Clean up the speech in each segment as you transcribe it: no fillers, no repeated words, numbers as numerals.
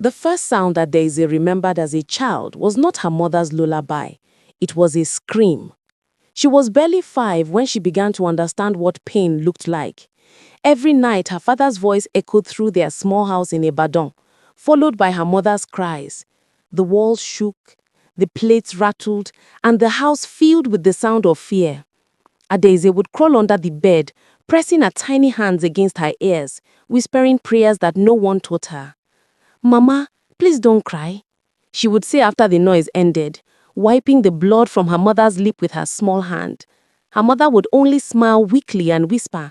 The first sound that Adaeze remembered as a child was not her mother's lullaby. It was a scream. She was barely 5 when she began to understand what pain looked like. Every night, her father's voice echoed through their small house in Ibadan, followed by her mother's cries. The walls shook, the plates rattled, and the house filled with the sound of fear. Adaeze would crawl under the bed, pressing her tiny hands against her ears, whispering prayers that no one taught her. "Mama, please don't cry," she would say after the noise ended, wiping the blood from her mother's lip with her small hand. Her mother would only smile weakly and whisper,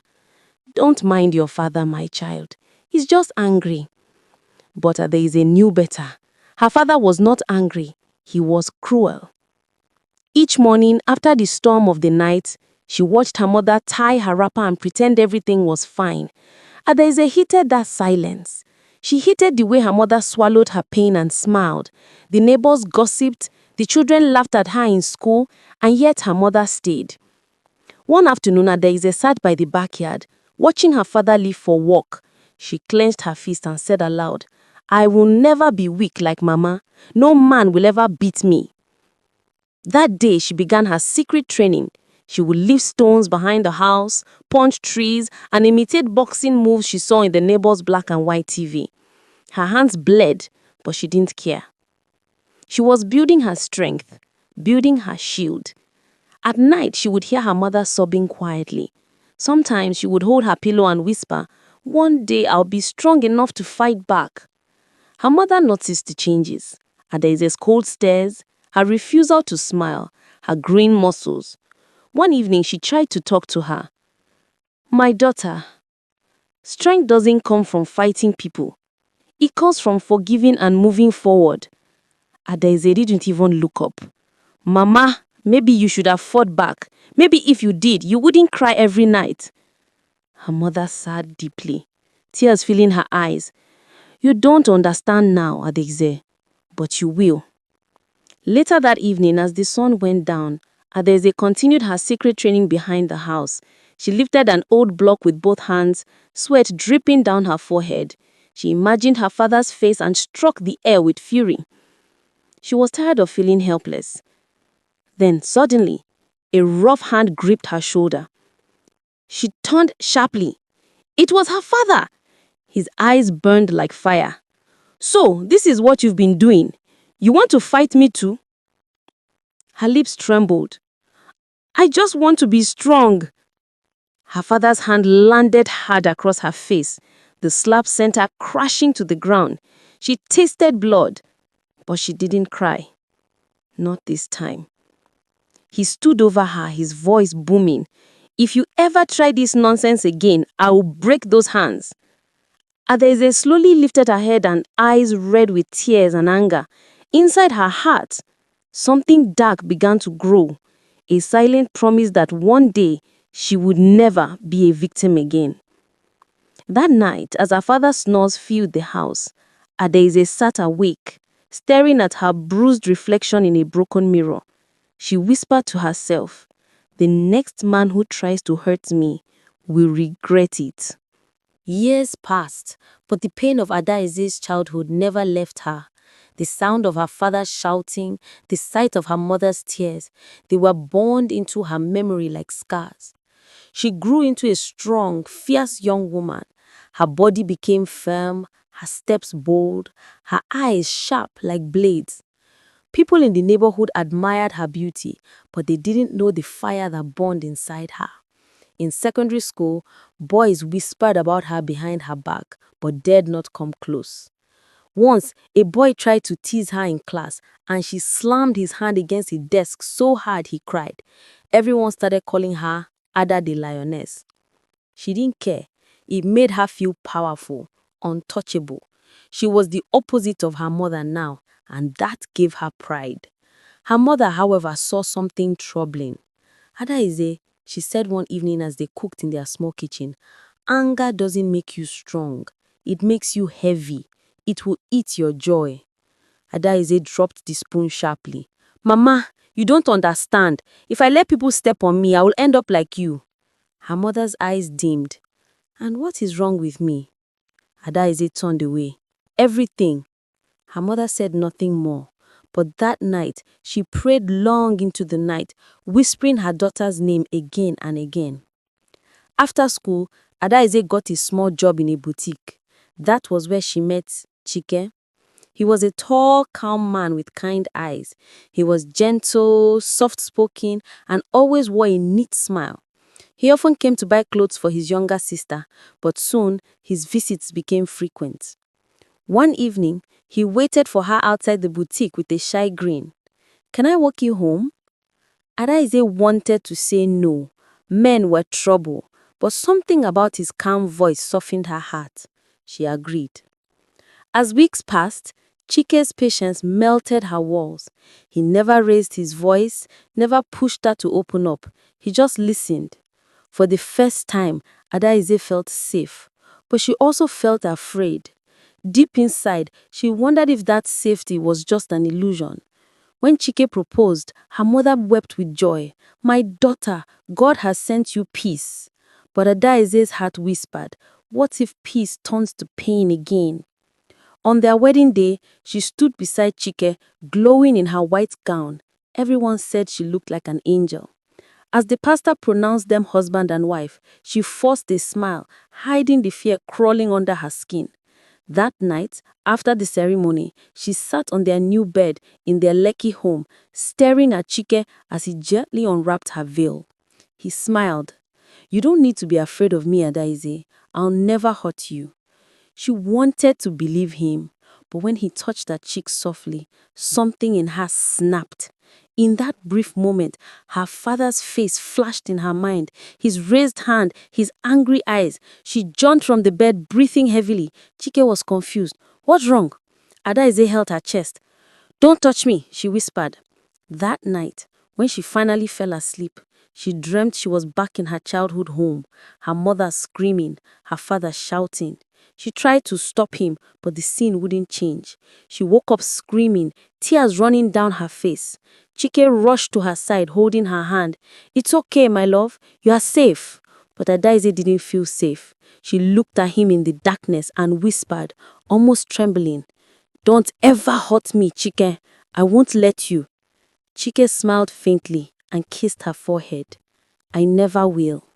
"Don't mind your father, my child. He's just angry." But Adaeze knew better. Her father was not angry. He was cruel. Each morning, after the storm of the night, she watched her mother tie her wrapper and pretend everything was fine. Adaeze hated that silence. She hated the way her mother swallowed her pain and smiled. The neighbors gossiped, the children laughed at her in school, and yet her mother stayed. One afternoon, Adaeze sat by the backyard, watching her father leave for work. She clenched her fist and said aloud, "I will never be weak like Mama. No man will ever beat me." That day, she began her secret training. She would lift stones behind the house, punch trees, and imitate boxing moves she saw in the neighbor's black and white TV. Her hands bled, but she didn't care. She was building her strength, building her shield. At night, she would hear her mother sobbing quietly. Sometimes she would hold her pillow and whisper, "One day I'll be strong enough to fight back." Her mother noticed the changes. Adaeze's cold stares, her refusal to smile, her green muscles. One evening, she tried to talk to her. "My daughter, strength doesn't come from fighting people. It comes from forgiving and moving forward." Adaeze didn't even look up. "Mama, maybe you should have fought back. Maybe if you did, you wouldn't cry every night." Her mother sighed deeply, tears filling her eyes. "You don't understand now, Adaeze, but you will." Later that evening, as the sun went down, Adaeze continued her secret training behind the house. She lifted an old block with both hands, sweat dripping down her forehead. She imagined her father's face and struck the air with fury. She was tired of feeling helpless. Then, suddenly, a rough hand gripped her shoulder. She turned sharply. It was her father! His eyes burned like fire. "So, this is what you've been doing. You want to fight me too?" Her lips trembled. "I just want to be strong." Her father's hand landed hard across her face. The slap sent her crashing to the ground. She tasted blood, but she didn't cry. Not this time. He stood over her, his voice booming. "If you ever try this nonsense again, I will break those hands." Adaeze slowly lifted her head and eyes red with tears and anger. Inside her heart, something dark began to grow, a silent promise that one day she would never be a victim again. That night, as her father's snores filled the house, Adaeze sat awake, staring at her bruised reflection in a broken mirror. She whispered to herself, "The next man who tries to hurt me will regret it." Years passed, but the pain of Adaeze's childhood never left her. The sound of her father shouting, the sight of her mother's tears, they were burned into her memory like scars. She grew into a strong, fierce young woman. Her body became firm, her steps bold, her eyes sharp like blades. People in the neighborhood admired her beauty, but they didn't know the fire that burned inside her. In secondary school, boys whispered about her behind her back, but dared not come close. Once, a boy tried to tease her in class, and she slammed his hand against the desk so hard he cried. Everyone started calling her Ada the Lioness. She didn't care. It made her feel powerful, untouchable. She was the opposite of her mother now, and that gave her pride. Her mother, however, saw something troubling. "Adaeze," she said one evening as they cooked in their small kitchen, "anger doesn't make you strong. It makes you heavy. It will eat your joy." Adaeze dropped the spoon sharply. "Mama, you don't understand. If I let people step on me, I will end up like you." Her mother's eyes dimmed. "And what is wrong with me?" Adaeze turned away. "Everything." Her mother said nothing more. But that night, she prayed long into the night, whispering her daughter's name again and again. After school, Adaeze got a small job in a boutique. That was where she met Chike. He was a tall, calm man with kind eyes. He was gentle, soft-spoken, and always wore a neat smile. He often came to buy clothes for his younger sister, but soon his visits became frequent. One evening, he waited for her outside the boutique with a shy grin. "Can I walk you home?" Adaeze wanted to say no. Men were trouble, but something about his calm voice softened her heart. She agreed. As weeks passed, Chike's patience melted her walls. He never raised his voice, never pushed her to open up. He just listened. For the first time, Adaeze felt safe, but she also felt afraid. Deep inside, she wondered if that safety was just an illusion. When Chike proposed, her mother wept with joy. "My daughter, God has sent you peace." But Adaeze's heart whispered, "What if peace turns to pain again?" On their wedding day, she stood beside Chike, glowing in her white gown. Everyone said she looked like an angel. As the pastor pronounced them husband and wife, she forced a smile, hiding the fear crawling under her skin. That night, after the ceremony, she sat on their new bed in their Lekki home, staring at Chike as he gently unwrapped her veil. He smiled. "You don't need to be afraid of me, Adaeze. I'll never hurt you." She wanted to believe him, but when he touched her cheek softly, something in her snapped. In that brief moment, her father's face flashed in her mind, his raised hand, his angry eyes. She jumped from the bed, breathing heavily. Chike was confused. "What's wrong?" Adaeze held her chest. "Don't touch me," she whispered. That night, when she finally fell asleep, she dreamt she was back in her childhood home, her mother screaming, her father shouting. She tried to stop him, but the scene wouldn't change. She woke up screaming, tears running down her face. Chike rushed to her side, holding her hand. "It's okay, my love. You are safe." But Adaeze didn't feel safe. She looked at him in the darkness and whispered, almost trembling, "Don't ever hurt me, Chike. I won't let you." Chike smiled faintly and kissed her forehead. "I never will."